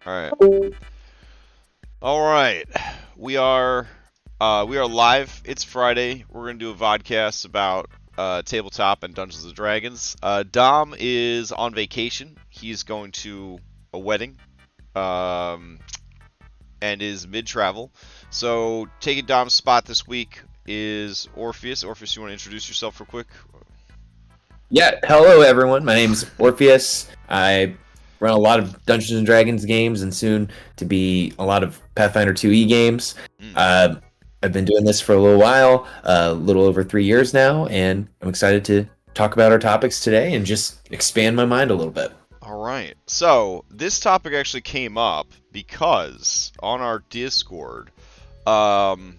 All right. All right. We are live. It's Friday. We're gonna do a vodcast about tabletop and Dungeons and Dragons. Dom is on vacation. He's going to a wedding, um, and is mid-travel. So taking Dom's spot this week is Orpheus. Orpheus, you want to introduce yourself real quick? Yeah, hello everyone. My name's Orpheus. I run a lot of Dungeons and Dragons games and soon to be a lot of Pathfinder 2e games. Mm. I've been doing this for a little while, a little over 3 years now, and I'm excited to talk about our topics today and just expand my mind a little bit. All right. So this topic actually came up because on our Discord, um,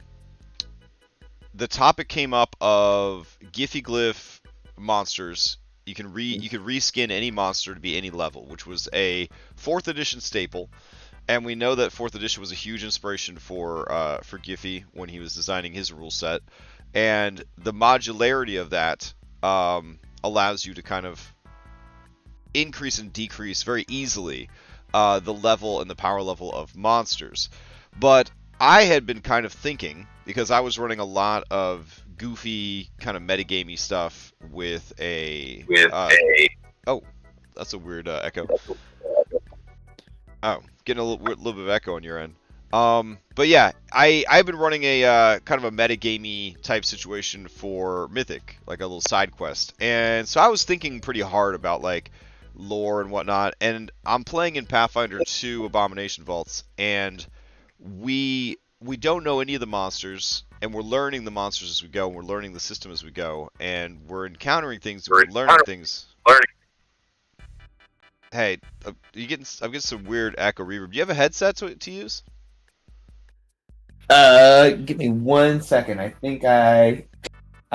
the topic came up of Giphy Glyph monsters. You could reskin any monster to be any level, which was a 4th edition staple, and we know that 4th edition was a huge inspiration for Giphy when he was designing his rule set, and the modularity of that allows you to kind of increase and decrease very easily the level and the power level of monsters. But I had been kind of thinking, because I was running a lot of goofy kind of metagamey stuff with a oh, that's a weird echo. Oh, getting a little bit of echo on your end. But yeah, I've been running a kind of a metagamey type situation for Mythic, like a little side quest, and so I was thinking pretty hard about like lore and whatnot, and I'm playing in Pathfinder 2 Abomination Vaults, and we don't know any of the monsters, and we're learning the monsters as we go, and we're learning the system as we go, and we're encountering things, we're learning things. Hey, I'm getting some weird echo reverb. Do you have a headset to use? Give me 1 second. I think I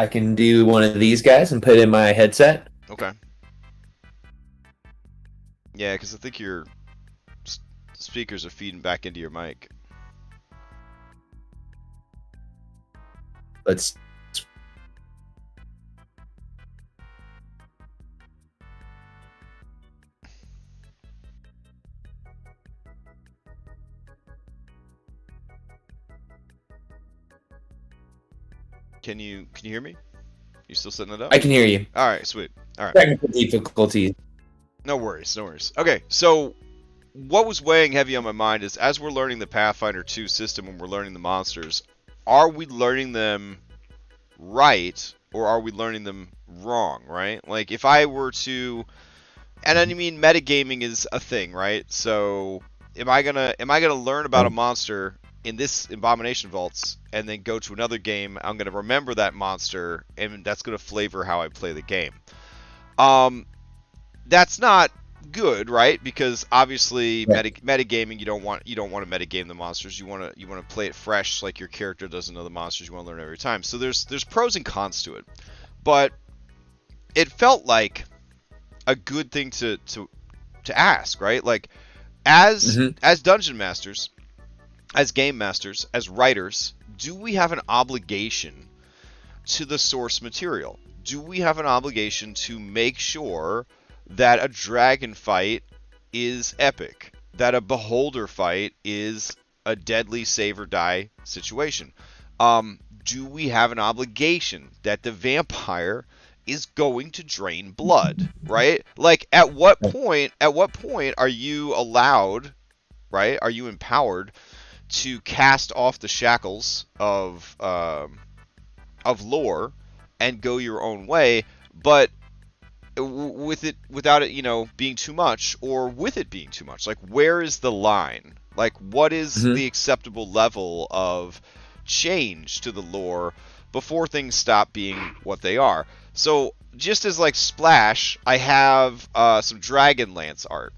can do one of these guys and put in my headset. Okay. Yeah, because I think your speakers are feeding back into your mic. Let's. Can you hear me? You still setting it up? I can hear you. All right, sweet. All right. Technical difficulties. No worries, no worries. Okay, so what was weighing heavy on my mind is as we're learning the Pathfinder 2 system and we're learning the monsters, are we learning them right or are we learning them wrong, right? Like if I were to, and I mean metagaming is a thing, right? So am I gonna learn about a monster in this Abomination Vaults and then go to another game? I'm gonna remember that monster and that's gonna flavor how I play the game. That's not good, right? Because obviously metagaming, you don't want to metagame the monsters. You want to play it fresh, like your character doesn't know the monsters. You want to learn every time. So there's pros and cons to it, but it felt like a good thing to ask, right? Like as dungeon masters, as game masters, as writers, do we have an obligation to the source material? Do we have an obligation to make sure that a dragon fight is epic, that a beholder fight is a deadly save or die situation? Do we have an obligation that the vampire is going to drain blood, right? Like at what point are you allowed, right? Are you empowered to cast off the shackles of lore and go your own way, but without it, being too much, or with it being too much? Like, where is the line? Like, what is the acceptable level of change to the lore before things stop being what they are? So, just as like Splash, I have some Dragonlance art,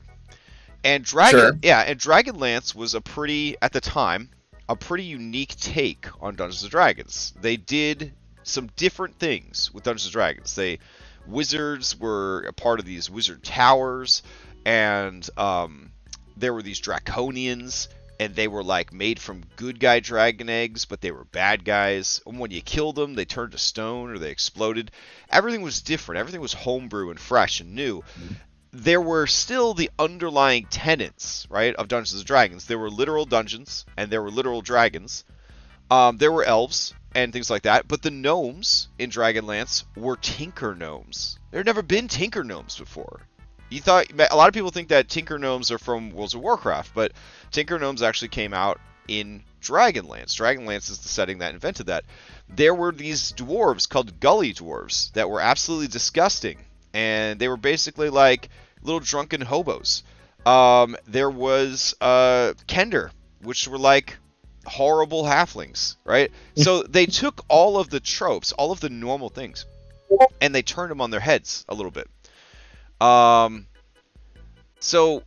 and Dragonlance was at the time, a pretty unique take on Dungeons and Dragons. They did some different things with Dungeons and Dragons. Wizards were a part of these wizard towers, and there were these draconians, and they were like made from good guy dragon eggs, but they were bad guys. And when you killed them, they turned to stone or they exploded. Everything was different. Everything was homebrew and fresh and new. there were still the underlying tenets, right, of Dungeons and Dragons. There were literal dungeons and there were literal dragons. There were elves and things like that, but the gnomes in Dragonlance were tinker gnomes. There had never been tinker gnomes before. You thought a lot of people think that tinker gnomes are from World of Warcraft, but tinker gnomes actually came out in Dragonlance. Dragonlance is the setting that invented that. There were these dwarves called gully dwarves that were absolutely disgusting, and they were basically like little drunken hobos. There was Kender, which were like horrible halflings, right? So they took all of the tropes, all of the normal things, and they turned them on their heads a little bit. So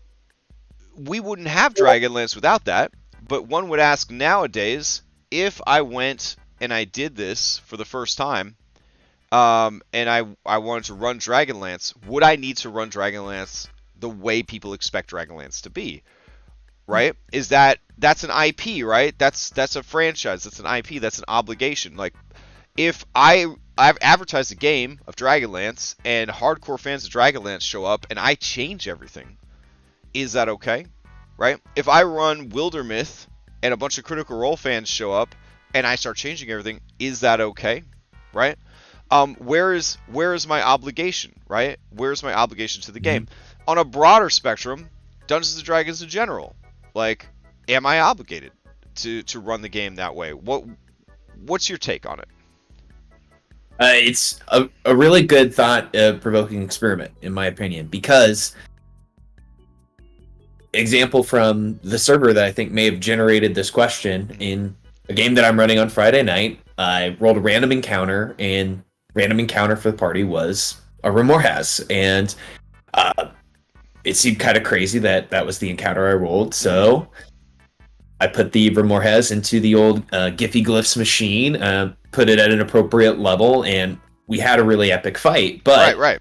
we wouldn't have Dragonlance without that, but one would ask nowadays, if I went and I did this for the first time, and I wanted to run Dragonlance, would I need to run Dragonlance the way people expect Dragonlance to be? Right? That's an IP, right? That's a franchise. That's an IP. That's an obligation. Like, if I've advertised a game of Dragonlance and hardcore fans of Dragonlance show up and I change everything, is that okay? Right? If I run Wildermyth and a bunch of Critical Role fans show up and I start changing everything, is that okay? Right? Where is my obligation? Right? Where's my obligation to the game? On a broader spectrum, Dungeons and Dragons in general. Like, am I obligated to run the game that way? What's your take on it? It's a really good thought-provoking experiment, in my opinion, because example from the server that I think may have generated this question in a game that I'm running on Friday night, I rolled a random encounter, and random encounter for the party was a Remorhaz, and it seemed kind of crazy that was the encounter I rolled, so I put the Remorhaz into the old Giphy Glyphs machine, put it at an appropriate level, and we had a really epic fight. But right.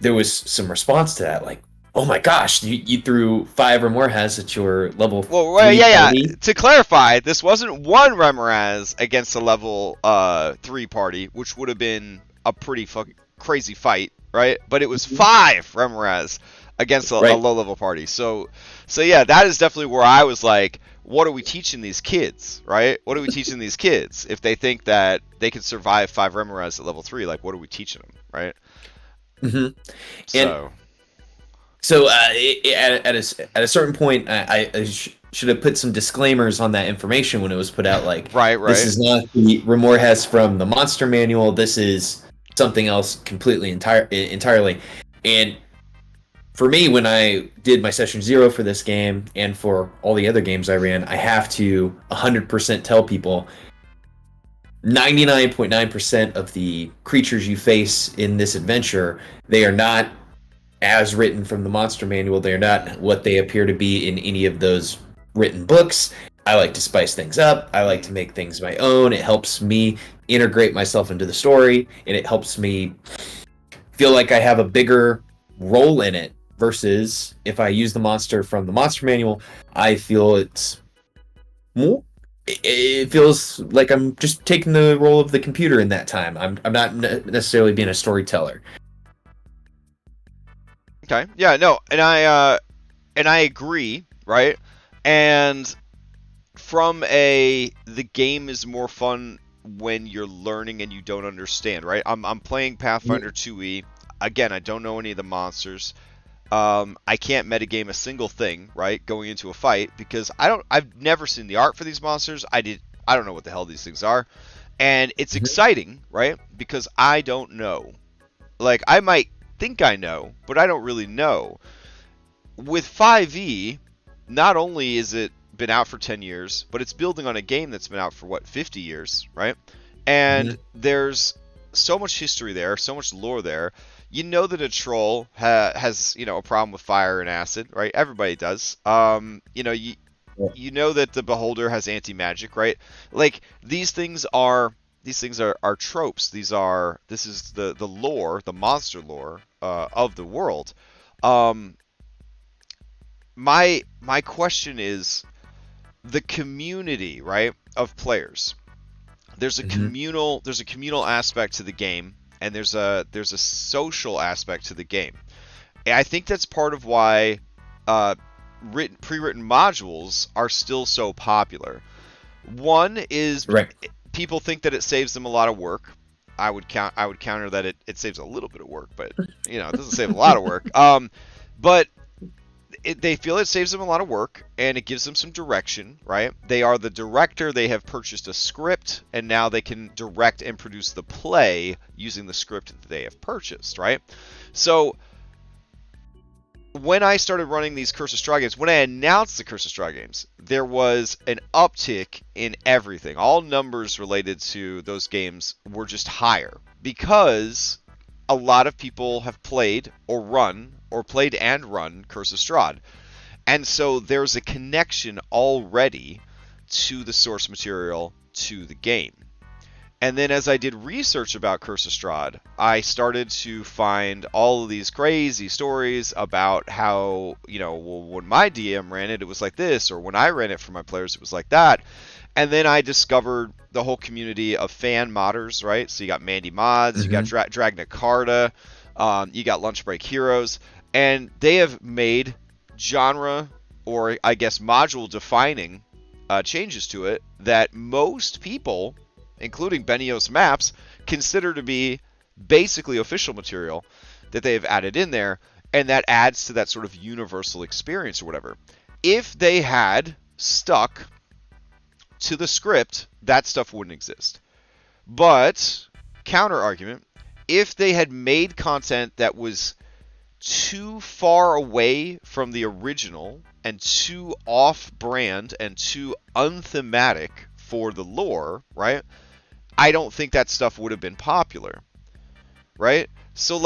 There was some response to that, like, oh my gosh, you threw 5 Remorhaz at your level 3 party? To clarify, this wasn't one Remorhaz against a level 3 party, which would have been a pretty fucking crazy fight, right? But it was 5 Remorhaz against a low-level party. So yeah, that is definitely where I was like, what are we teaching these kids, right? What are we teaching these kids? If they think that they can survive 5 Remorhaz at level 3, like, what are we teaching them, right? Mm-hmm. So at a certain point, I should have put some disclaimers on that information when it was put out, like, right. This is not the Remorhaz from the Monster Manual. This is something else completely entirely. And for me, when I did my session 0 for this game, and for all the other games I ran, I have to 100% tell people 99.9% of the creatures you face in this adventure, they are not as written from the Monster Manual. They are not what they appear to be in any of those written books. I like to spice things up. I like to make things my own. It helps me integrate myself into the story, and it helps me feel like I have a bigger role in it. Versus if I use the monster from the Monster Manual, I feel it's more. It feels like I'm just taking the role of the computer in that time. I'm not necessarily being a storyteller. Okay. Yeah. No. And I agree. Right. And from the game is more fun when you're learning and you don't understand. Right. I'm playing Pathfinder 2e. Again, I don't know any of the monsters. I can't metagame a single thing, right, going into a fight, because I've never seen the art for these monsters. I don't know what the hell these things are. And it's exciting, right? Because I don't know. Like, I might think I know, but I don't really know. With 5e, not only is it been out for 10 years, but it's building on a game that's been out for 50 years, right? And there's so much history there, so much lore there. You know that a troll has a problem with fire and acid, right? Everybody does. You know that the beholder has anti-magic, right? Like, these things are tropes. This is the lore, the monster lore of the world. My question is the community, right, of players. There's a communal aspect to the game, and there's a social aspect to the game. I think that's part of why pre-written modules are still so popular. One is Right. people think that it saves them a lot of work. I would counter that it saves a little bit of work, but it doesn't save a lot of work. But they feel it saves them a lot of work, and it gives them some direction, right? They are the director, they have purchased a script, and now they can direct and produce the play using the script that they have purchased, right? So when I started running these Curse of Strahd games, when I announced the Curse of Strahd games, there was an uptick in everything. All numbers related to those games were just higher because a lot of people have played and run Curse of Strahd. And so there's a connection already to the source material, to the game. And then as I did research about Curse of Strahd, I started to find all of these crazy stories about how, when my DM ran it, it was like this, or when I ran it for my players, it was like that. And then I discovered the whole community of fan modders, right? So you got Mandy Mods, you got Dragna Carta, you got Lunch Break Heroes, and they have made genre, or I guess module defining changes to it that most people, including Benios Maps, consider to be basically official material that they have added in there, and that adds to that sort of universal experience or whatever. If they had stuck to the script, that stuff wouldn't exist. But, counter argument, if they had made content that was too far away from the original and too off-brand and too unthematic for the lore, right? I don't think that stuff would have been popular, right? So,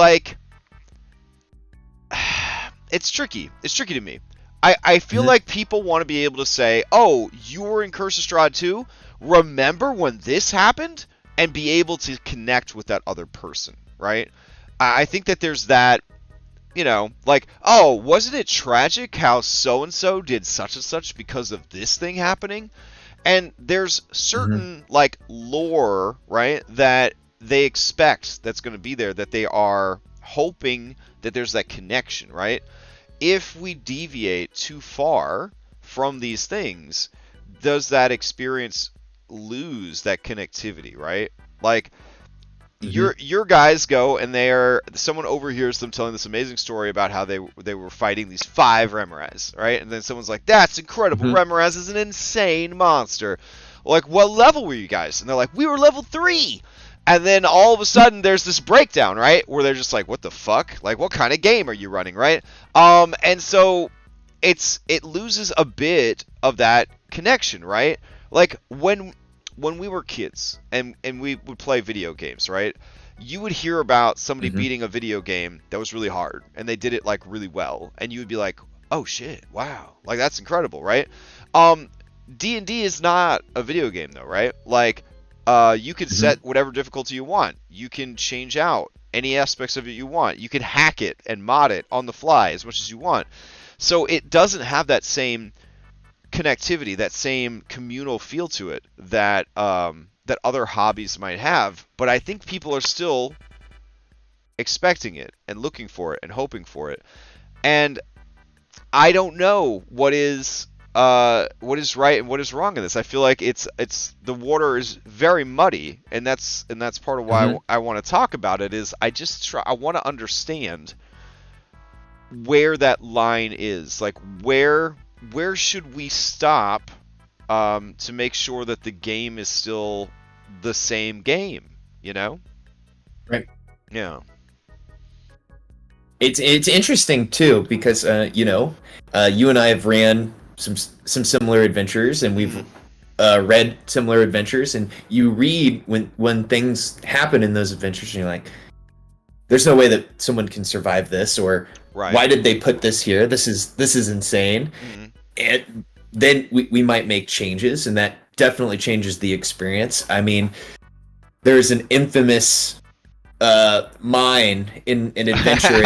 it's tricky. It's tricky to me. I feel like people want to be able to say, oh, you were in Curse of Strahd too? Remember when this happened? And be able to connect with that other person, right? I think that there's that, oh, wasn't it tragic how so-and-so did such and such because of this thing happening? And there's certain, lore, right, that they expect that's going to be there, that they are hoping that there's that connection, right? If we deviate too far from these things, does that experience lose that connectivity, right? Your guys go and someone overhears them telling this amazing story about how they were fighting these 5 Remoraz, right? And then someone's like, that's incredible. Remoraz is an insane monster. Like, what level were you guys? And they're like, we were level 3. And then all of a sudden there's this breakdown, right? Where they're just like, what the fuck? Like, what kind of game are you running, right? And so it loses a bit of that connection, right? Like, when we were kids and we would play video games, right? You would hear about somebody beating a video game that was really hard and they did it really well, and you would be like, oh shit, wow, that's incredible, right? D&D is not a video game though, right? You can set whatever difficulty you want. You can change out any aspects of it you want. You can hack it and mod it on the fly as much as you want. So it doesn't have that same connectivity, that same communal feel to it that that other hobbies might have. But I think people are still expecting it and looking for it and hoping for it. And I don't know what is right and what is wrong in this. I feel like it's the water is very muddy, and that's part of why I want to talk about it. Is I want to understand where that line is. Where should we stop to make sure that the game is still the same game? Right. Yeah. It's interesting too because you and I have ran some similar adventures, and we've read similar adventures, and you read when things happen in those adventures, and you're like, there's no way that someone can survive this, or why did they put this here? This is insane. And then we might make changes, and that definitely changes the experience. I mean, there's an infamous mine in an adventure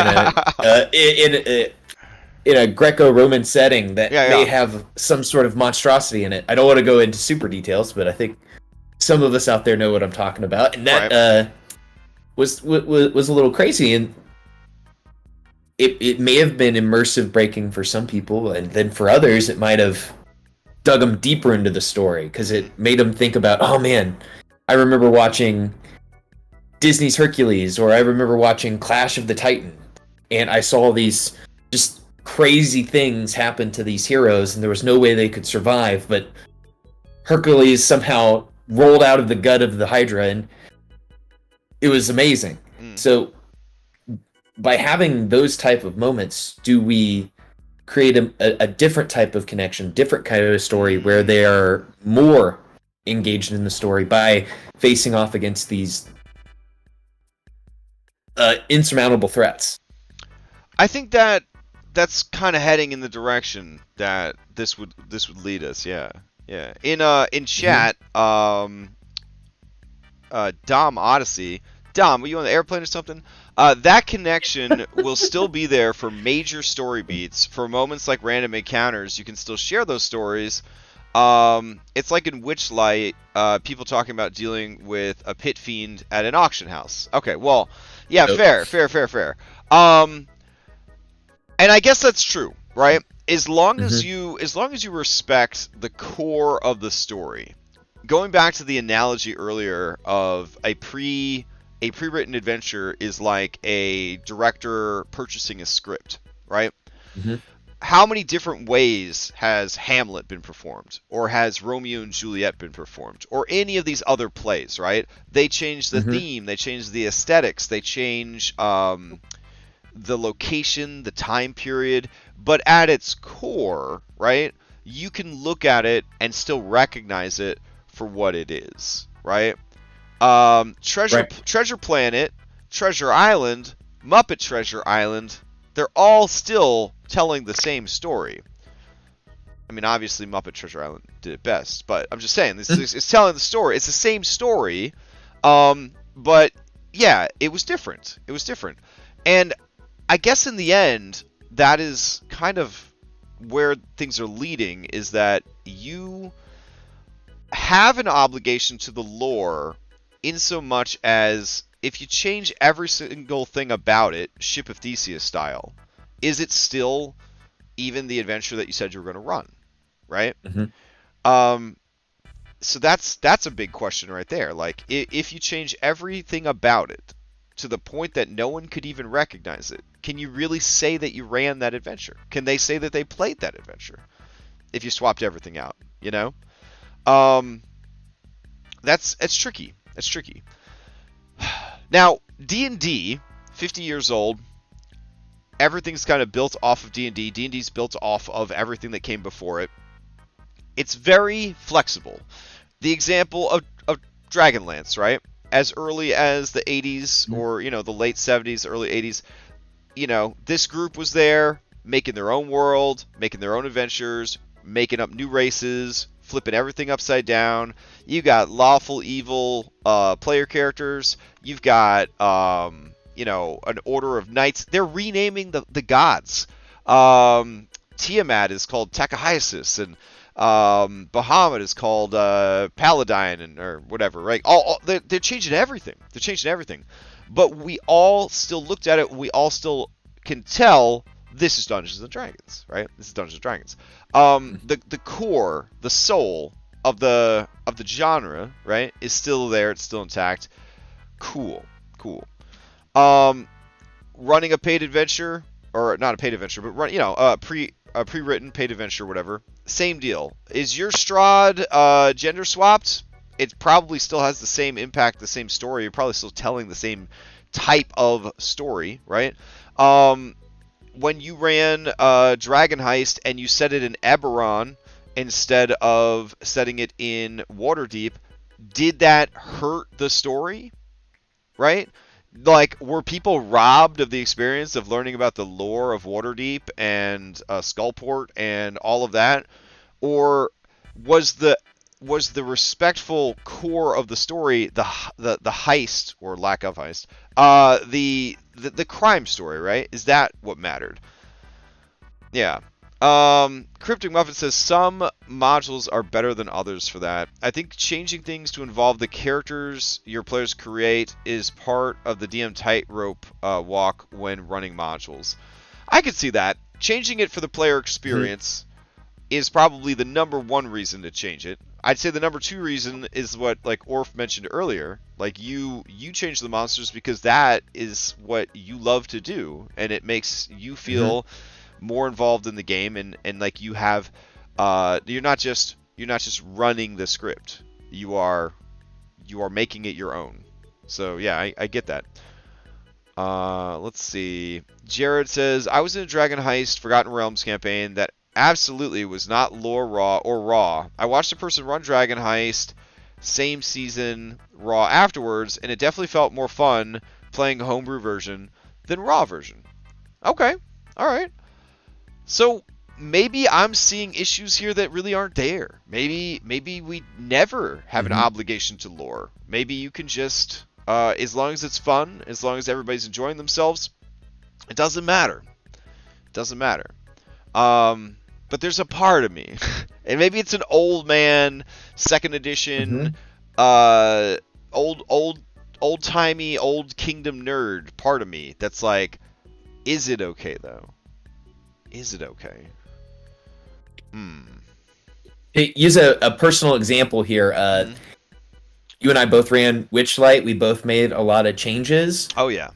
in a Greco-Roman setting that may have some sort of monstrosity in it. I don't want to go into super details, but I think some of us out there know what I'm talking about. And that was a little crazy. And it may have been immersive breaking for some people, and then for others, it might have dug them deeper into the story because it made them think about, oh man, I remember watching Disney's Hercules, or I remember watching Clash of the Titan, and I saw these just crazy things happen to these heroes, and there was no way they could survive, but Hercules somehow rolled out of the gut of the Hydra, and it was amazing. So by having those type of moments, do we create a different type of connection, different kind of story where they are more engaged in the story by facing off against these insurmountable threats? I think that's kind of heading in the direction that this would lead us. Yeah. In chat, Dom Odyssey. Dom, were you on the airplane or something? That connection will still be there for major story beats. For moments like random encounters, you can still share those stories. It's like in Witchlight, people talking about dealing with a pit fiend at an auction house. Okay, well, yeah, fair. And I guess that's true, right? As long as you respect the core of the story. Going back to the analogy earlier of a pre-written adventure is like a director purchasing a script, right? How many different ways has Hamlet been performed, or has Romeo and Juliet been performed, or any of these other plays, right? They change the theme, they change the aesthetics, they change the location, the time period, but at its core, right, you can look at it and still recognize it for what it is, right? Treasure Planet, Treasure Island, Muppet Treasure Island, they're all still telling the same story. I mean, obviously Muppet Treasure Island did it best, but I'm just saying, this is telling the story. It's the same story, but yeah, it was different. And I guess in the end, that is kind of where things are leading, is that you have an obligation to the lore in so much as if you change every single thing about it, Ship of Theseus style, is it still even the adventure that you said you were going to run, right? So that's a big question right there. Like, if you change everything about it to the point that no one could even recognize it, can you really say that you ran that adventure? Can they say that they played that adventure if you swapped everything out, you know? It's tricky. It's tricky. Now, D&D, 50 years old, everything's kind of built off of D&D. D&D's built off of everything that came before it. It's very flexible. The example of Dragonlance, right? As early as the 80s, or, you know, the late 70s, early 80s, you know, this group was there, making their own world, making their own adventures, making up new races, flipping everything upside down. You got lawful evil player characters. You've got, you know, an order of knights. They're renaming the gods. Tiamat is called Takahyasis, and Bahamut is called Paladine, or whatever, right? They're changing everything. But we all still looked at it. We all still can tell this is Dungeons and Dragons, right? This is Dungeons and Dragons. The core, the soul of the genre, right, is still there. It's still intact. Cool. Running a paid adventure, or not a paid adventure, but a pre-written paid adventure, whatever. Same deal. Is your Strahd gender swapped? It probably still has the same impact, the same story. You're probably still telling the same type of story, right? When you ran Dragon Heist and you set it in Eberron instead of setting it in Waterdeep, did that hurt the story? Right? Like, were people robbed of the experience of learning about the lore of Waterdeep and Skullport and all of that? Or was the respectful core of the story the heist, or lack of heist, the crime story, right? Is that what mattered? Yeah. Cryptic Muffin says some modules are better than others for that. I think changing things to involve the characters your players create is part of the DM tightrope walk when running modules. I could see that. Changing it for the player experience is probably the number one reason to change it. I'd say the number two reason is what like Orf mentioned earlier. Like you change the monsters because that is what you love to do, and it makes you feel more involved in the game, and like you have you're not just running the script. You are making it your own. So yeah, I get that. Let's see. Jared says, I was in a Dragon Heist Forgotten Realms campaign that absolutely was not lore raw. I watched a person run Dragon Heist same season raw afterwards, and it definitely felt more fun playing a homebrew version than raw version. Okay. All right. So maybe I'm seeing issues here that really aren't there. Maybe we never have an obligation to lore. Maybe you can just as long as it's fun, as long as everybody's enjoying themselves, it doesn't matter. It doesn't matter. But there's a part of me, and maybe it's an old man, second edition, old-timey, old kingdom nerd part of me that's like, is it okay though? Is it okay? Hey, use a personal example here. You and I both ran Witchlight. We both made a lot of changes. Oh yeah.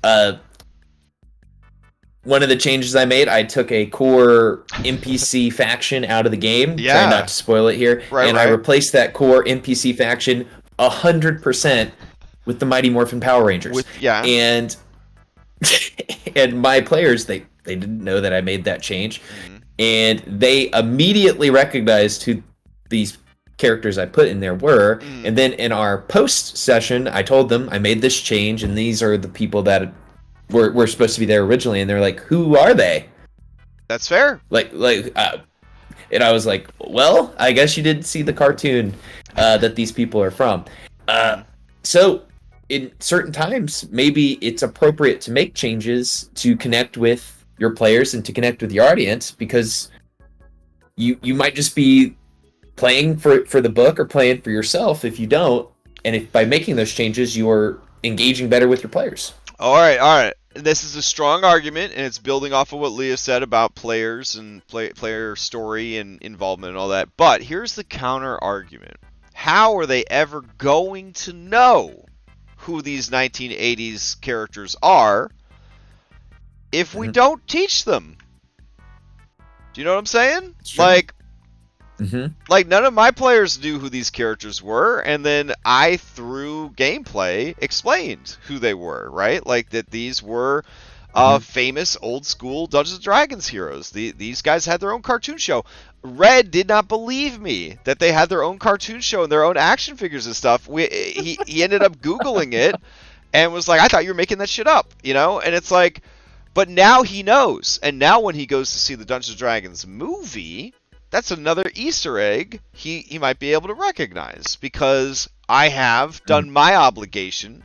One of the changes I made, I took a core NPC faction out of the game. Yeah. Trying not to spoil it here. Right, I replaced that core NPC faction 100% with the Mighty Morphin Power Rangers. And my players, they didn't know that I made that change. And they immediately recognized who these characters I put in there were. And then in our post session, I told them I made this change, and these are the people that were supposed to be there originally, and they're like, who are they? That's fair. And I was like, well, I guess you didn't see the cartoon that these people are from. So in certain times, maybe it's appropriate to make changes to connect with your players and to connect with your audience, because you might just be playing for the book or playing for yourself if you don't, and if by making those changes you're engaging better with your players. All right. This is a strong argument, and it's building off of what Leah said about players and player story and involvement and all that. But here's the counter argument. How are they ever going to know who these 1980s characters are if we don't teach them? Do you know what I'm saying? Sure. Like none of my players knew who these characters were, and then I, through gameplay, explained who they were, right? Like that these were famous old school Dungeons & Dragons heroes. These guys had their own cartoon show. Red did not believe me that they had their own cartoon show and their own action figures and stuff. He ended up Googling it and was like, I thought you were making that shit up, you know? And it's like, but now he knows. And now when he goes to see the Dungeons & Dragons movie, that's another Easter egg he might be able to recognize, because I have done my obligation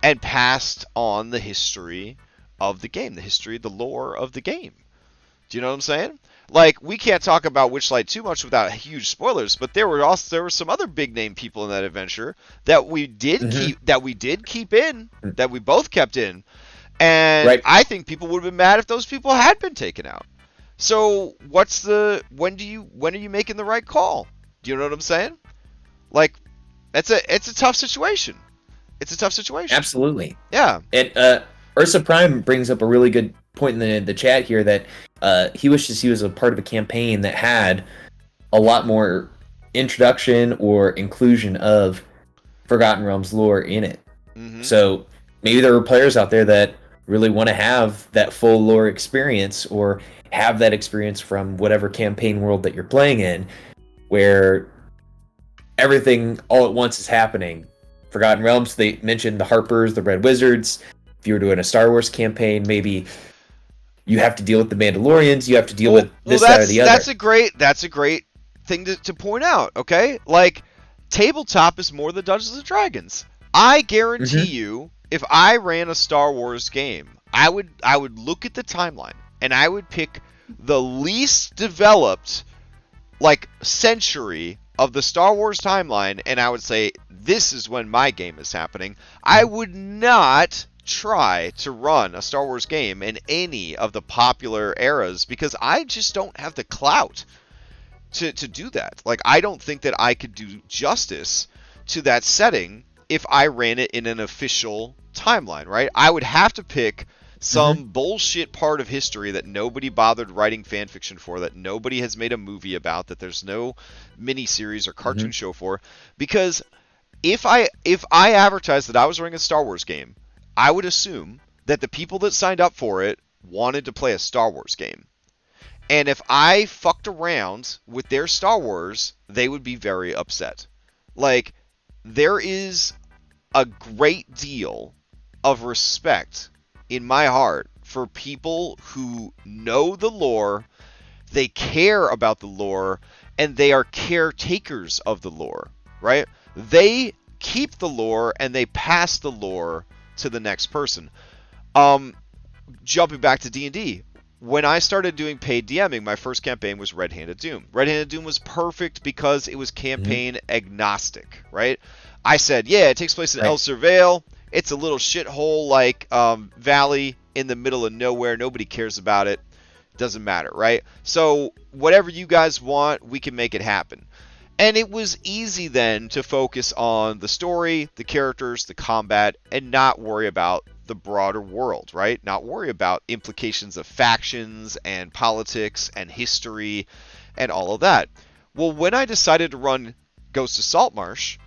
and passed on the history of the game, the lore of the game. Do you know what I'm saying? Like, we can't talk about Witchlight too much without huge spoilers, but there were some other big name people in that adventure that we did keep in, that we both kept in, and I think people would have been mad if those people had been taken out. So when are you making the right call? Do you know what I'm saying? Like, it's a tough situation. It's a tough situation. Absolutely. Yeah. And Ursa Prime brings up a really good point in the chat here, that he wishes he was a part of a campaign that had a lot more introduction or inclusion of Forgotten Realms lore in it. So maybe there are players out there that really want to have that full lore experience, or have that experience from whatever campaign world that you're playing in, where everything all at once is happening. Forgotten Realms, they mentioned the Harpers, the Red Wizards. If you were doing a Star Wars campaign, maybe you have to deal with the Mandalorians, you have to deal with this, that, or the other. That's a great thing to point out, okay? Like, tabletop is more than Dungeons & Dragons. I guarantee you, if I ran a Star Wars game, I would look at the timeline, and I would pick the least developed, like, century of the Star Wars timeline, and I would say, this is when my game is happening. I would not try to run a Star Wars game in any of the popular eras because I just don't have the clout to do that. Like, I don't think that I could do justice to that setting if I ran it in an official timeline, right? I would have to pick some bullshit part of history that nobody bothered writing fan fiction for, that nobody has made a movie about, that there's no miniseries or cartoon show for. Because if I advertised that I was running a Star Wars game, I would assume that the people that signed up for it wanted to play a Star Wars game. And if I fucked around with their Star Wars, they would be very upset. Like, there is a great deal of respect in my heart for people who know the lore, they care about the lore, and they are caretakers of the lore, right? They keep the lore and they pass the lore to the next person. Jumping back to D&D, when I started doing paid DMing, my first campaign was Red-Handed Doom. Red-Handed Doom was perfect because it was campaign agnostic, right? I said, yeah, it takes place in El Surveil. It's a little shithole like valley in the middle of nowhere. Nobody cares about it. Doesn't matter, right? So whatever you guys want, we can make it happen. And it was easy then to focus on the story, the characters, the combat, and not worry about the broader world, right? Not worry about implications of factions and politics and history and all of that. Well, when I decided to run Ghost of Saltmarsh,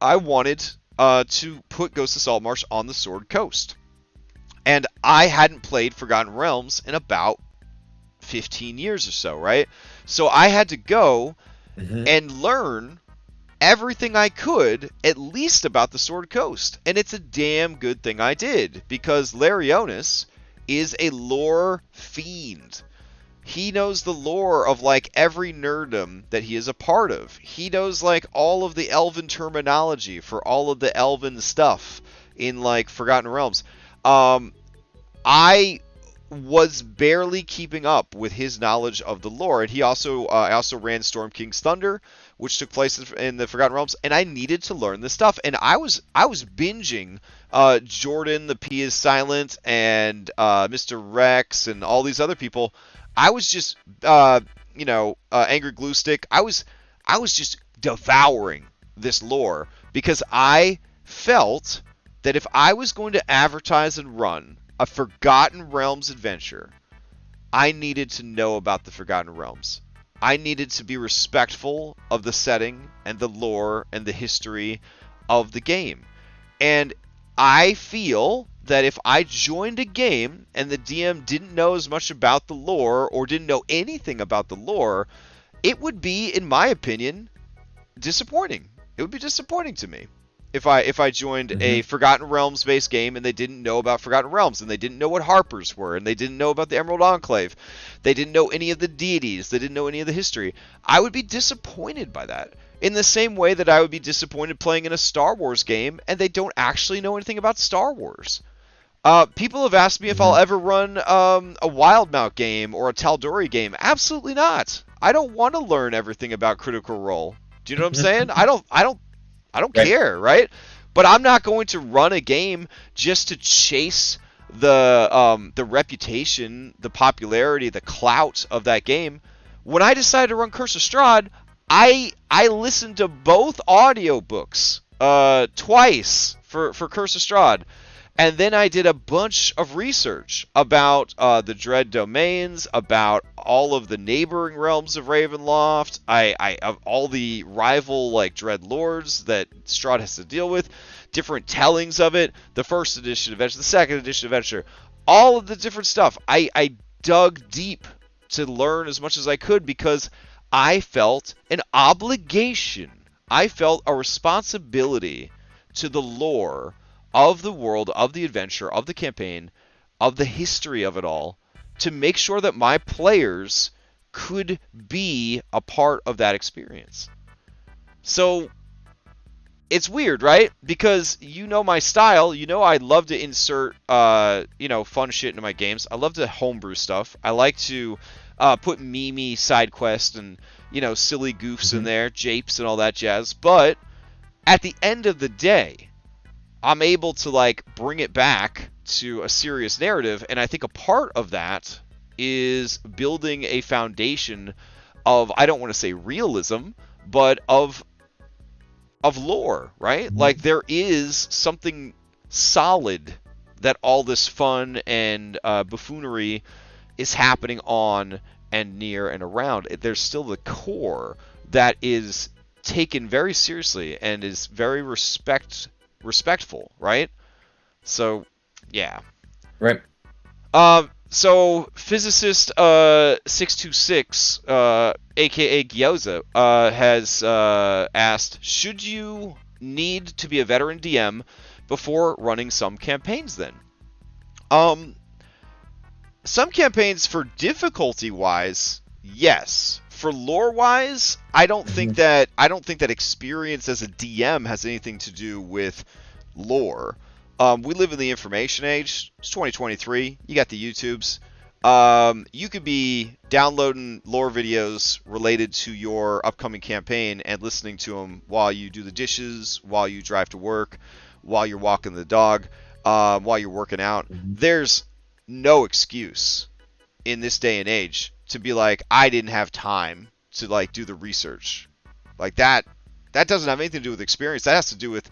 I wanted to put Ghost of Saltmarsh on the Sword Coast. And I hadn't played Forgotten Realms in about 15 years or so, right? So I had to go and learn everything I could, at least about the Sword Coast. And it's a damn good thing I did, because Larionis is a lore fiend. He knows the lore of, like, every nerddom that he is a part of. He knows, like, all of the elven terminology for all of the elven stuff in, like, Forgotten Realms. I was barely keeping up with his knowledge of the lore, and he also I also ran Storm King's Thunder, which took place in the Forgotten Realms, and I needed to learn this stuff. And I was binging Jordan the P is Silent and Mr. Rex and all these other people. I was just Angry Glue Stick. I was just devouring this lore because I felt that if I was going to advertise and run a Forgotten Realms adventure, I needed to know about the Forgotten Realms. I needed to be respectful of the setting and the lore and the history of the game. And I feel that if I joined a game and the DM didn't know as much about the lore or didn't know anything about the lore, it would be, in my opinion, disappointing. It would be disappointing to me if I joined a Forgotten Realms based game and they didn't know about Forgotten Realms, and they didn't know what Harpers were, and they didn't know about the Emerald Enclave. They didn't know any of the deities. They didn't know any of the history. I would be disappointed by that. In the same way that I would be disappointed playing in a Star Wars game and they don't actually know anything about Star Wars. People have asked me if I'll ever run a Wildmount game or a Tal'Dorei game. Absolutely not. I don't want to learn everything about Critical Role. Do you know what I'm saying? I don't care, right? But I'm not going to run a game just to chase the reputation, the popularity, the clout of that game. When I decided to run Curse of Strahd, I listened to both audiobooks twice for Curse of Strahd. And then I did a bunch of research about the Dread Domains, about all of the neighboring realms of Ravenloft, of all the rival like Dread Lords that Strahd has to deal with, different tellings of it, the first edition adventure, the second edition adventure, all of the different stuff. I dug deep to learn as much as I could because I felt an obligation. I felt a responsibility to the lore of the world, of the adventure, of the campaign, of the history of it all, to make sure that my players could be a part of that experience. So it's weird, right? Because you know my style. You know I love to insert fun shit into my games. I love to homebrew stuff. I like to put meme side quests and silly goofs in there, japes and all that jazz. But at the end of the day, I'm able to like bring it back to a serious narrative, and I think a part of that is building a foundation of, I don't want to say realism, but of lore, right? Like there is something solid that all this fun and buffoonery is happening on and near and around. There's still the core that is taken very seriously and is very respectful, right? So, yeah. Right. So physicist 626, aka Gyoza, has asked, should you need to be a veteran DM before running some campaigns then? Some campaigns for difficulty wise, yes. For lore wise, I don't think that experience as a DM has anything to do with lore. We live in the information age. It's 2023. You got the YouTubes. You could be downloading lore videos related to your upcoming campaign and listening to them while you do the dishes, while you drive to work, while you're walking the dog, while you're working out. There's no excuse in this day and age to be like, I didn't have time to like do the research. Like that doesn't have anything to do with experience. That has to do with,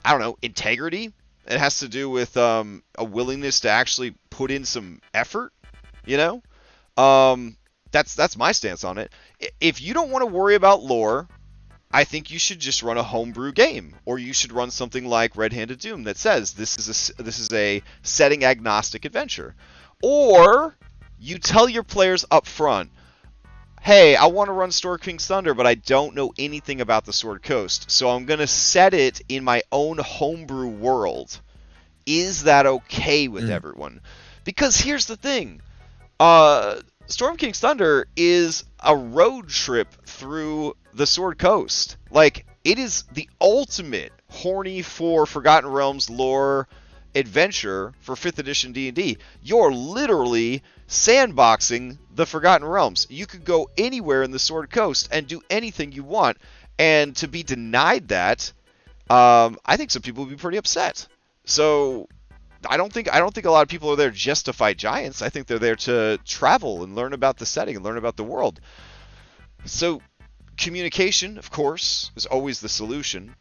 I don't know, integrity. It has to do with a willingness to actually put in some effort, you know? That's my stance on it. If you don't want to worry about lore, I think you should just run a homebrew game, or you should run something like Red Handed Doom that says this is a setting agnostic adventure. Or you tell your players up front, hey, I want to run Storm King's Thunder, but I don't know anything about the Sword Coast, so I'm going to set it in my own homebrew world. Is that okay with everyone? Because here's the thing. Storm King's Thunder is a road trip through the Sword Coast. Like, it is the ultimate horny for Forgotten Realms lore adventure for 5th edition D&D. You're literally sandboxing the Forgotten Realms. You could go anywhere in the Sword Coast and do anything you want, and to be denied that, I think some people would be pretty upset. So I don't think a lot of people are there just to fight giants. I think they're there to travel and learn about the setting and learn about the world. So communication, of course, is always the solution.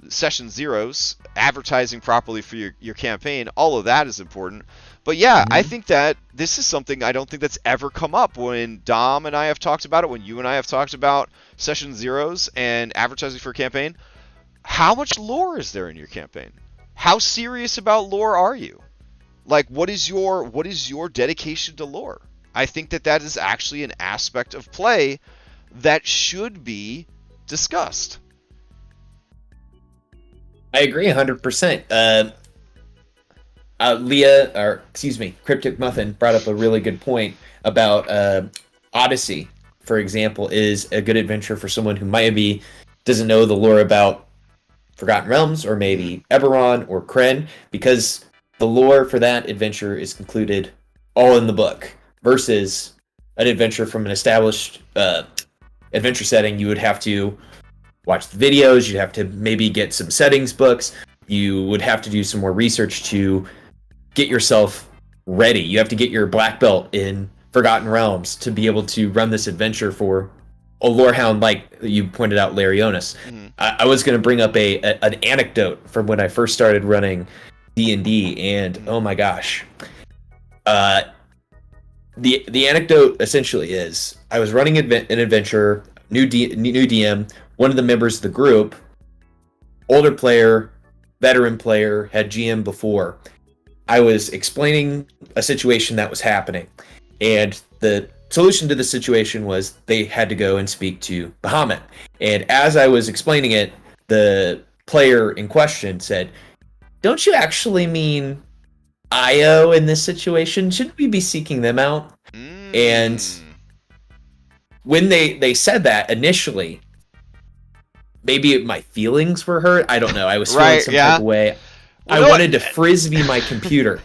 Session zeros, advertising properly for your campaign, all of that is important. But yeah, I think that this is something I don't think that's ever come up when Dom and I have talked about it, when you and I have talked about session zeros and advertising for a campaign. How much lore is there in your campaign? How serious about lore are you? Like, what is your dedication to lore? I think that is actually an aspect of play that should be discussed. I agree 100%. Cryptic Muffin brought up a really good point about Odyssey, for example, is a good adventure for someone who maybe doesn't know the lore about Forgotten Realms, or maybe Eberron or Kren, because the lore for that adventure is concluded all in the book, versus an adventure from an established adventure setting. You would have to watch the videos, you'd have to maybe get some settings books, you would have to do some more research to get yourself ready. You have to get your black belt in Forgotten Realms to be able to run this adventure for a lorehound like you pointed out, Larionis. I was going to bring up an anecdote from when I first started running D&D, and oh my gosh. The anecdote essentially is, I was running an adventure, new DM, one of the members of the group, older player, veteran player, had GM before. I was explaining a situation that was happening, and the solution to the situation was they had to go and speak to Bahamut. And as I was explaining it, the player in question said, "Don't you actually mean Io in this situation? Shouldn't we be seeking them out?" And when they said that initially, maybe my feelings were hurt. I don't know. I was feeling some type of way. I wanted to frisbee my computer.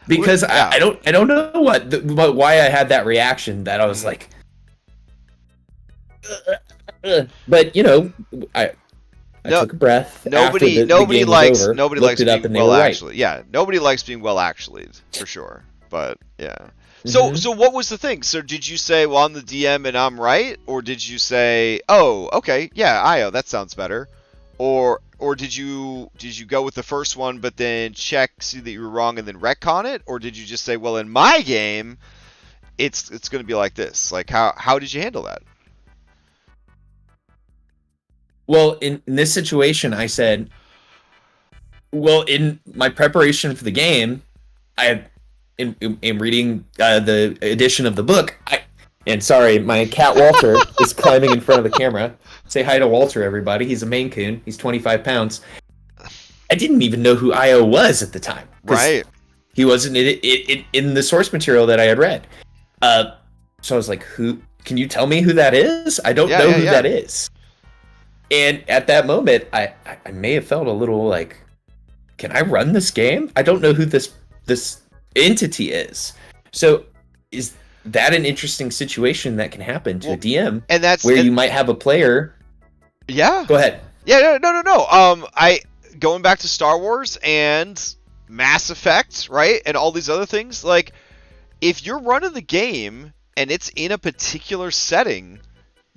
Because I don't know why I had that reaction, that I was like, but you know, I No, took a breath after nobody the game was over, nobody looked likes it up, being and they were well right. actually. Yeah, nobody likes being well actually for sure. But yeah. So Hmm. what was the thing? So did you say, well, I'm the DM and I'm right, or did you say, oh, okay, yeah, Io, that sounds better, or did you go with the first one but then check, see that you were wrong, and then retcon it, or did you just say, well, in my game, it's going to be like this? Like how did you handle that? Well, in this situation, I said, well, in my preparation for the game, I am reading the edition of the book. And sorry, my cat Walter is climbing in front of the camera. Say hi to Walter, everybody. He's a Maine Coon. He's 25 pounds. I didn't even know who Io was at the time because Right. he wasn't in the source material that I had read. So I was like, "Who? Can you tell me who that is? I don't Yeah, know yeah, who yeah. that is." And at that moment, I may have felt a little like, "Can I run this game? I don't know who this entity is." So is that an interesting situation that can happen to a Well, DM and that's where and you might have a player? yeah. Go ahead. Yeah, no. I going back to Star Wars and Mass Effect, right, and all these other things. Like, if you're running the game and it's in a particular setting,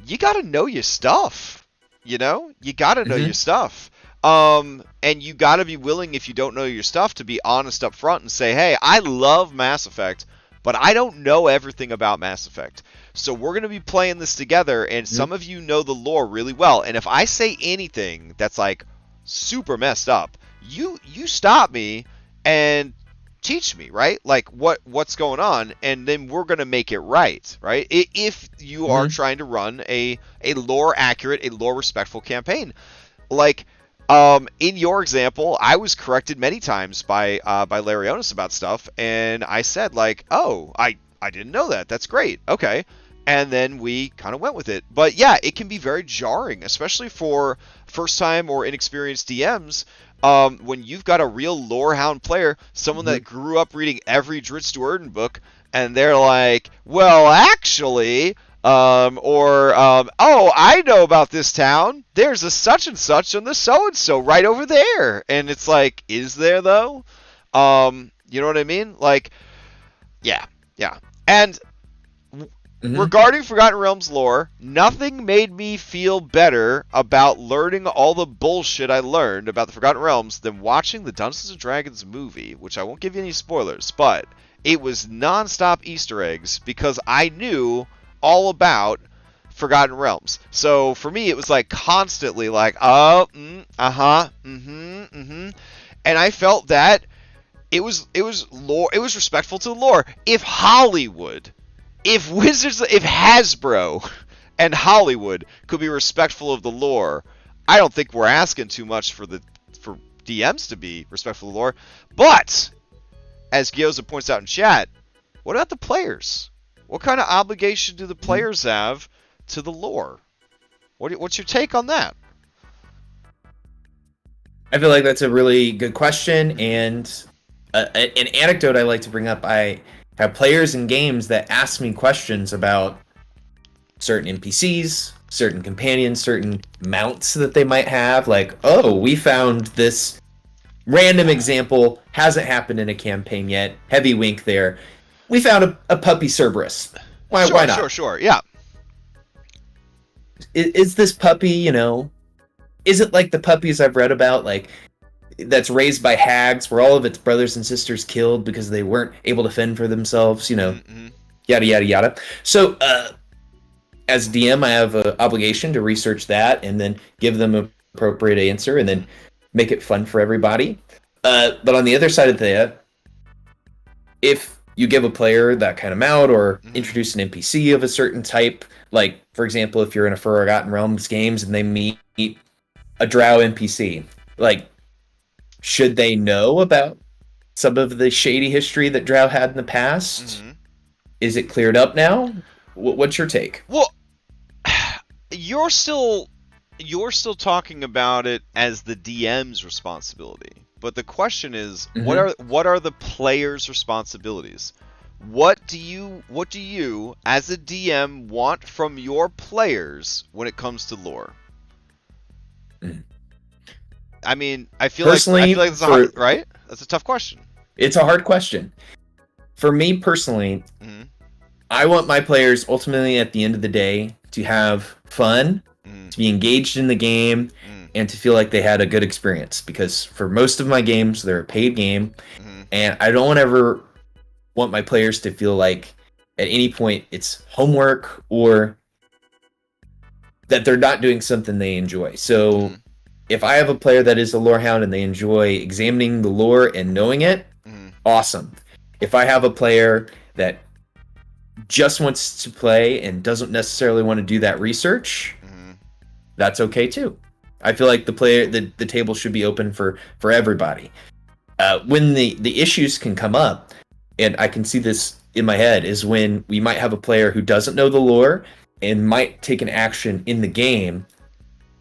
you got to know your stuff. You got to know your Hmm. stuff. And you got to be willing, if you don't know your stuff, to be honest up front and say, hey, I love Mass Effect, but I don't know everything about Mass Effect. So we're going to be playing this together, and Hmm. some of you know the lore really well. And if I say anything that's like super messed up, you stop me and teach me, right? Like what's going on, and then we're going to make it right, right? If you are Hmm. trying to run a lore accurate, a lore respectful campaign. Like, in your example, I was corrected many times by Larionis about stuff, and I said like, "Oh, I didn't know that. That's great. Okay." And then we kind of went with it. But yeah, it can be very jarring, especially for first time or inexperienced DMs. When you've got a real lorehound player, someone Hmm. that grew up reading every Dritz Duerden book, and they're like, well, actually, oh, I know about this town. There's a such and such on the so and so right over there. And it's like, is there though? You know what I mean? Like, yeah, yeah. And Hmm. regarding Forgotten Realms lore, nothing made me feel better about learning all the bullshit I learned about the Forgotten Realms than watching the Dungeons and Dragons movie, which I won't give you any spoilers, but it was non-stop Easter eggs because I knew all about Forgotten Realms. So for me, it was like constantly like, oh, uh-huh, and I felt that it was lore, it was respectful to the lore. If Hasbro and Hollywood could be respectful of the lore, I don't think we're asking too much for DMs to be respectful of the lore. But as Gyoza points out in chat, what about the players? What kind of obligation do the Hmm. players have to the lore? What's your take on that? I feel like that's a really good question, and an anecdote I like to bring up. I have players in games that ask me questions about certain NPCs, certain companions, certain mounts that they might have. Like, oh, we found this random example, hasn't happened in a campaign yet. Heavy wink there. We found a puppy Cerberus. Why Sure, sure, not? sure. Yeah. Is this puppy, is it like the puppies I've read about, like that's raised by hags, where all of its brothers and sisters killed because they weren't able to fend for themselves, Mm-hmm. yada yada yada. So, as DM, I have an obligation to research that and then give them an appropriate answer and then make it fun for everybody. But on the other side of that, if you give a player that kind of mount or Mm-hmm. introduce an NPC of a certain type, like for example, if you're in a Forgotten Realms games and they meet a Drow NPC, like should they know about some of the shady history that Drow had in the past? Mm-hmm. Is it cleared up now? What's your take? Well, you're still you're still talking about it as the DM's responsibility. But the question is, Mm-hmm. what are the players' responsibilities? What do you as a DM want from your players when it comes to lore? I mean, I feel Personally, like that's a hard, right? That's a tough question. It's a hard question. For me personally, Mm-hmm. I want my players ultimately at the end of the day to have fun, to be engaged in the game, and to feel like they had a good experience. Because for most of my games, they're a paid game, and I don't ever want my players to feel like at any point it's homework or that they're not doing something they enjoy. So if I have a player that is a lore hound and they enjoy examining the lore and knowing it, awesome. If I have a player that just wants to play and doesn't necessarily want to do that research, that's okay too. I feel like the table should be open for everybody. When the issues can come up, and I can see this in my head, is when we might have a player who doesn't know the lore and might take an action in the game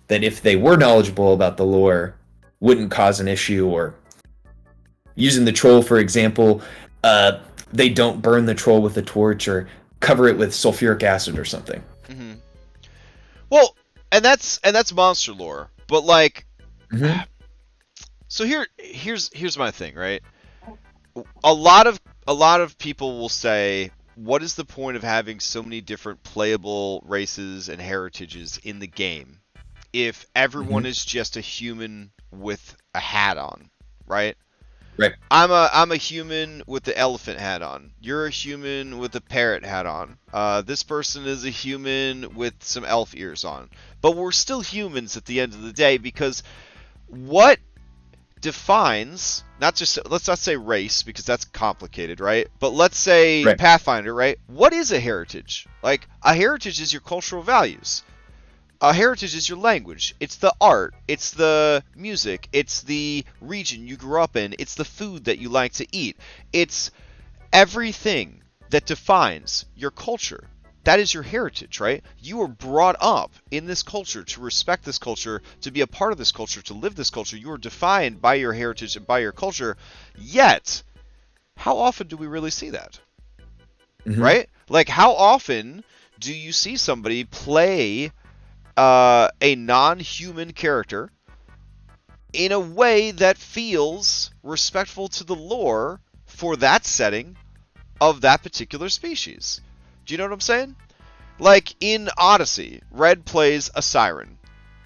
that if they were knowledgeable about the lore wouldn't cause an issue. Or using the troll, for example, they don't burn the troll with a torch or cover it with sulfuric acid or something. Well, and that's monster lore, but like, so here's my thing, right? A lot of people will say, what is the point of having so many different playable races and heritages in the game if everyone is just a human with a hat on, right? Right. I'm a human with the elephant hat on. You're a human with the parrot hat on. This person is a human with some elf ears on. But we're still humans at the end of the day, because what defines, let's not say race, because that's complicated, right? But let's say Pathfinder, right? What is a heritage? Like, a heritage is your cultural values. A heritage is your language. It's the art. It's the music. It's the region you grew up in. It's the food that you like to eat. It's everything that defines your culture. That is your heritage, right? You were brought up in this culture to respect this culture, to be a part of this culture, to live this culture. You are defined by your heritage and by your culture. Yet, how often do we really see that? Right? Like, how often do you see somebody play a non-human character in a way that feels respectful to the lore for that setting of that particular species? Do you know what I'm saying? Like in Odyssey, Red plays a siren,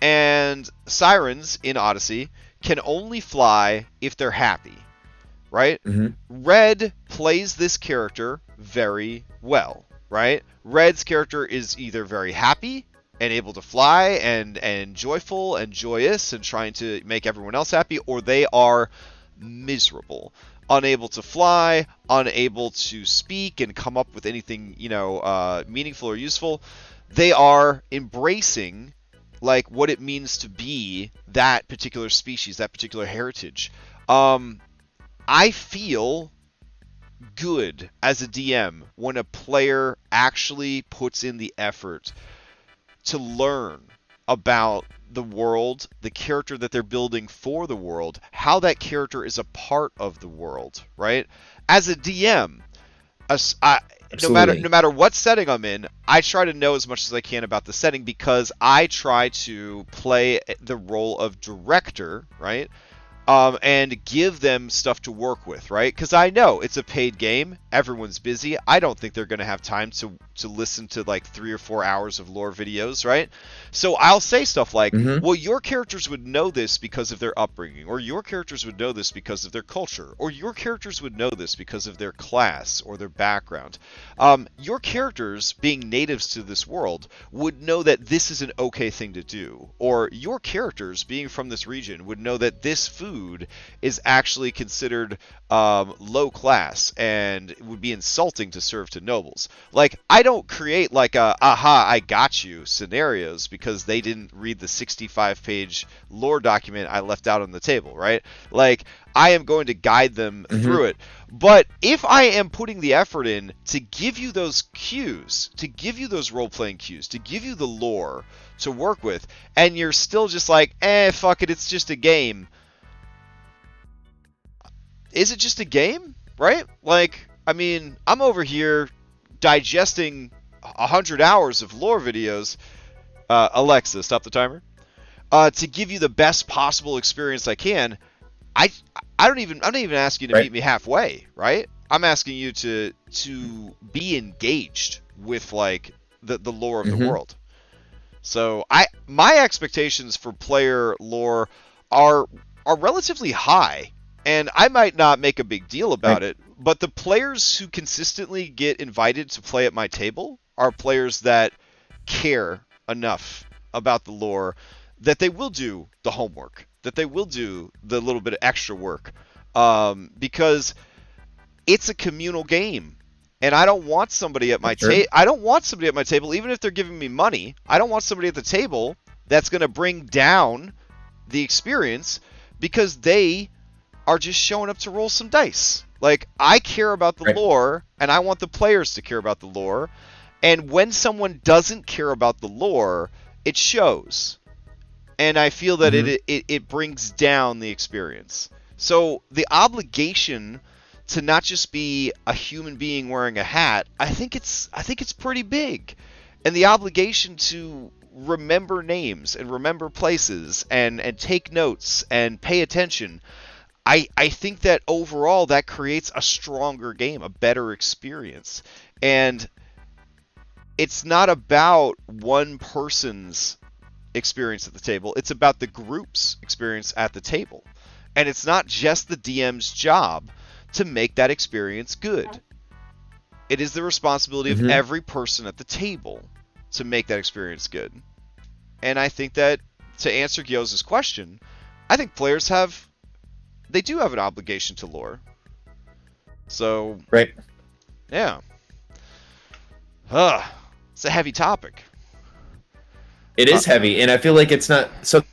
and sirens in Odyssey can only fly if they're happy, right? Red plays this character very well, right? Red's character is either very happy and able to fly and joyful and joyous and trying to make everyone else happy, or they are miserable, unable to fly, unable to speak and come up with anything, meaningful or useful. They are embracing like what it means to be that particular species, that particular heritage. I feel good as a DM when a player actually puts in the effort to learn about the world, the character that they're building for the world, how that character is a part of the world, right? As a DM, no matter what setting I'm in, I try to know as much as I can about the setting, because I try to play the role of director, right? And give them stuff to work with, right? Because I know it's a paid game. Everyone's busy. I don't think they're going to have time to listen to like 3 or 4 hours of lore videos, right? So I'll say stuff like, well, your characters would know this because of their upbringing, or your characters would know this because of their culture, or your characters would know this because of their class or their background. Your characters, being natives to this world, would know that this is an okay thing to do, or your characters, being from this region, would know that this food is actually considered low class and it would be insulting to serve to nobles. Like, I don't create like a aha, I got you scenarios because they didn't read the 65-page lore document I left out on the table, right? Like, I am going to guide them through it. But if I am putting the effort in to give you those cues, to give you those role-playing cues, to give you the lore to work with, and you're still just like, fuck it, it's just a game. Is it just a game, right? Like, I mean, I'm over here digesting 100 hours of lore videos. Alexa, stop the timer. to give you the best possible experience I can, I'm not even asking you to meet me halfway, right? I'm asking you to be engaged with like the lore of the world. So my expectations for player lore are relatively high, and I might not make a big deal about it, but the players who consistently get invited to play at my table are players that care enough about the lore that they will do the homework, that they will do the little bit of extra work, because it's a communal game. And I don't want somebody at my table, even if they're giving me money. I don't want somebody at the table that's going to bring down the experience because they are just showing up to roll some dice. Like, I care about the lore, and I want the players to care about the lore. And when someone doesn't care about the lore, it shows. And I feel that it brings down the experience. So the obligation to not just be a human being wearing a hat, I think it's pretty big. And the obligation to remember names and remember places and take notes and pay attention, I think that overall that creates a stronger game, a better experience. And it's not about one person's experience at the table, it's about the group's experience at the table. And it's not just the DM's job to make that experience good. It is the responsibility of every person at the table to make that experience good. And I think that, to answer Gyoza's question, I think players do have an obligation to lore. So, yeah. It's a heavy topic. It is heavy, and I feel like it's not something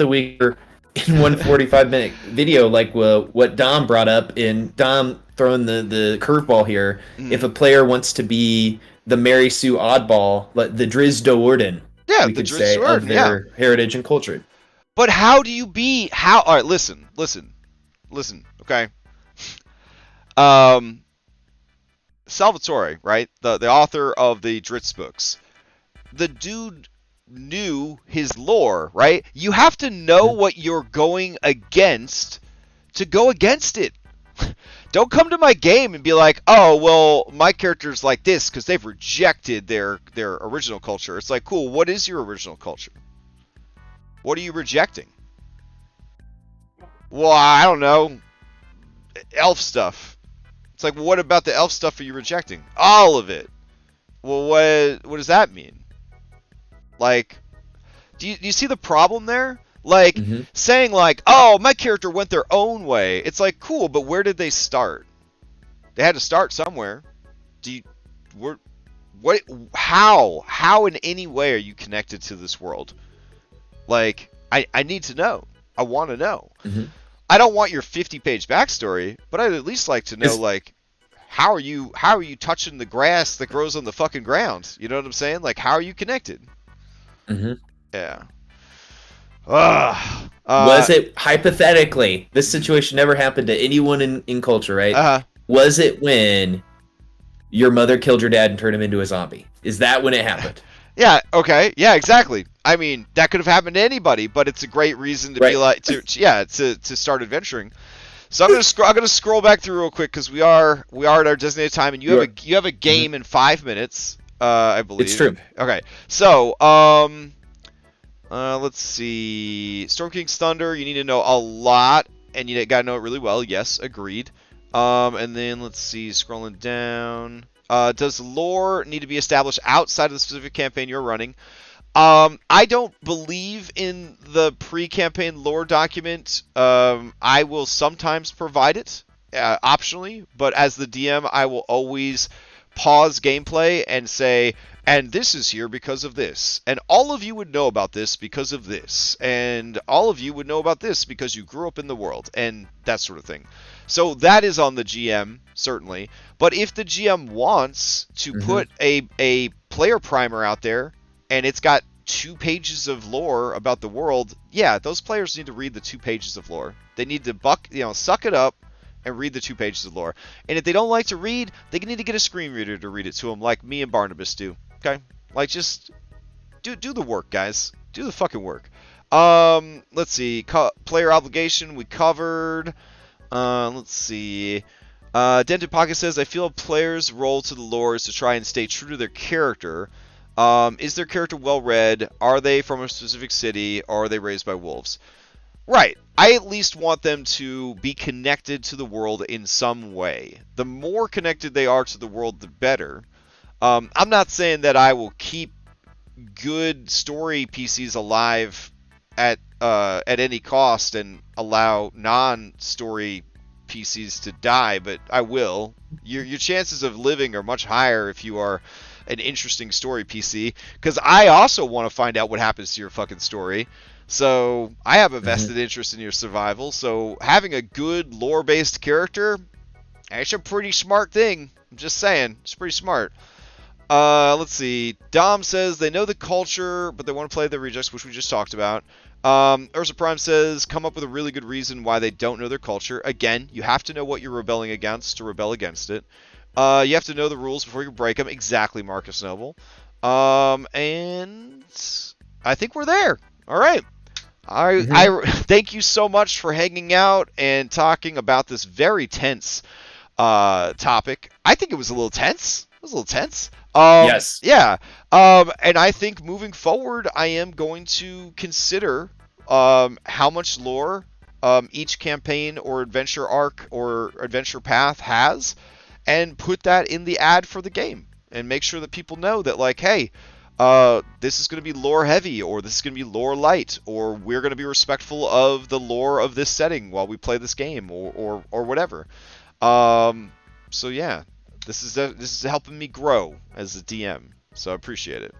we were in 145-minute video, like what Dom brought up, in Dom throwing the curveball here. If a player wants to be the Mary Sue oddball, the Driz Do'Urden, we could say, of their heritage and culture. But how do you be... All right, listen, okay? Salvatore, right? The author of the Dritz books. The dude knew his lore, right? You have to know what you're going against to go against it. Don't come to my game and be like, oh, well, my character's like this because they've rejected their original culture. It's like, cool, what is your original culture? What are you rejecting? Well, I don't know. Elf stuff. It's like, well, what about the elf stuff are you rejecting? All of it. Well, what does that mean? Like, do you see the problem there? Like, saying like, oh, my character went their own way. It's like, cool, but where did they start? They had to start somewhere. How in any way are you connected to this world? Like, I need to know. I want to know. I don't want your 50-page backstory, but I'd at least like to know, like, how are you touching the grass that grows on the fucking ground? You know what I'm saying? Like, how are you connected? Yeah. Was it, hypothetically, this situation never happened to anyone in culture, right? Was it when your mother killed your dad and turned him into a zombie? Is that when it happened? Yeah, okay. Yeah, exactly. I mean, that could have happened to anybody, but it's a great reason to be like to start adventuring. So I'm gonna scroll back through real quick because we are at our designated time, and you have a game in 5 minutes, I believe. It's true. Okay. So, let's see. Storm King's Thunder, you need to know a lot, and you gotta know it really well. Yes, agreed. And then let's see, scrolling down. Does lore need to be established outside of the specific campaign you're running? I don't believe in the pre-campaign lore document. I will sometimes provide it, optionally, but as the DM, I will always pause gameplay and say, and this is here because of this, and all of you would know about this because of this, and all of you would know about this because you grew up in the world, and that sort of thing. So that is on the GM, certainly. But if the GM wants to put a player primer out there, and it's got 2 pages of lore about the world, yeah, those players need to read the 2 pages of lore. They need to suck it up and read the 2 pages of lore. And if they don't like to read, they need to get a screen reader to read it to them, like me and Barnabas do. Okay? Like, just do the work, guys. Do the fucking work. Let's see. Player obligation we covered. Let's see. Dented Pocket says, I feel a player's role to the lore is to try and stay true to their character. Is their character well read? Are they from a specific city? Or are they raised by wolves? Right. I at least want them to be connected to the world in some way. The more connected they are to the world, the better. I'm not saying that I will keep good story PCs alive at any cost and allow non-story PCs to die, but I will. Your chances of living are much higher if you are an interesting story PC, because I also want to find out what happens to your fucking story. So I have a vested interest in your survival. So having a good lore-based character, it's a pretty smart thing. I'm just saying, it's pretty smart. Let's see. Dom says they know the culture, but they want to play the rejects, which we just talked about. Ursa Prime says, come up with a really good reason why they don't know their culture. Again, you have to know what you're rebelling against to rebel against it. You have to know the rules before you can break them. Exactly, Marcus Noble. And I think we're there. All right. I thank you so much for hanging out and talking about this very tense topic. I think it was a little tense. It was a little tense. Yes. Yeah. And I think moving forward, I am going to consider how much lore each campaign or adventure arc or adventure path has, and put that in the ad for the game, and make sure that people know that, like, hey, this is going to be lore heavy, or this is going to be lore light, or we're going to be respectful of the lore of this setting while we play this game, or whatever. So yeah. This is helping me grow as a DM, so I appreciate it.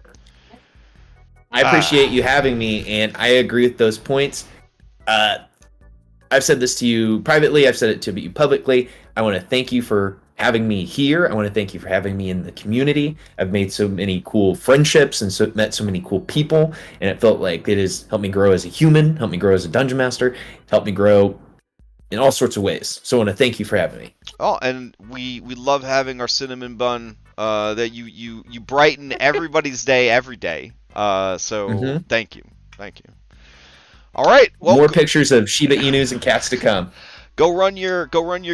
I appreciate you having me, and I agree with those points. I've said this to you privately. I've said it to you publicly. I want to thank you for having me here. I want to thank you for having me in the community. I've made so many cool friendships and met so many cool people, and it felt like it has helped me grow as a human, helped me grow as a dungeon master, helped me grow in all sorts of ways. So I want to thank you for having me. Oh, and we love having our cinnamon bun. That you brighten everybody's day every day. So thank you. All right. Well, more pictures of Shiba Inus and cats to come. Go run your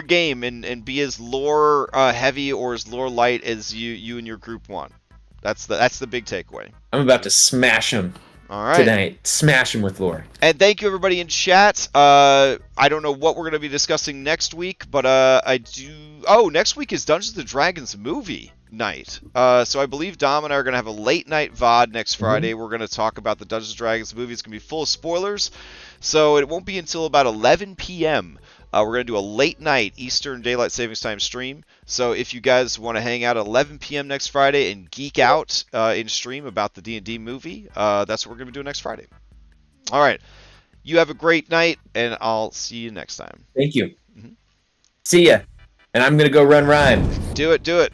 game and be as lore heavy or as lore light as you and your group want. That's the big takeaway. I'm about to smash them. All right. Tonight, smash him with lore. And thank you everybody in chat. I don't know what we're going to be discussing next week, but I do. Oh, next week is Dungeons and Dragons movie night. So I believe Dom and I are going to have a late night VOD next Friday. We're going to talk about the Dungeons and Dragons movie. It's going to be full of spoilers, so it won't be until about 11 p.m. We're going to do a late night Eastern Daylight Savings Time stream. So if you guys want to hang out at 11 p.m. next Friday and geek out in stream about the D&D movie, that's what we're going to be doing next Friday. All right. You have a great night, and I'll see you next time. Thank you. See ya. And I'm going to go run rhyme. Do it.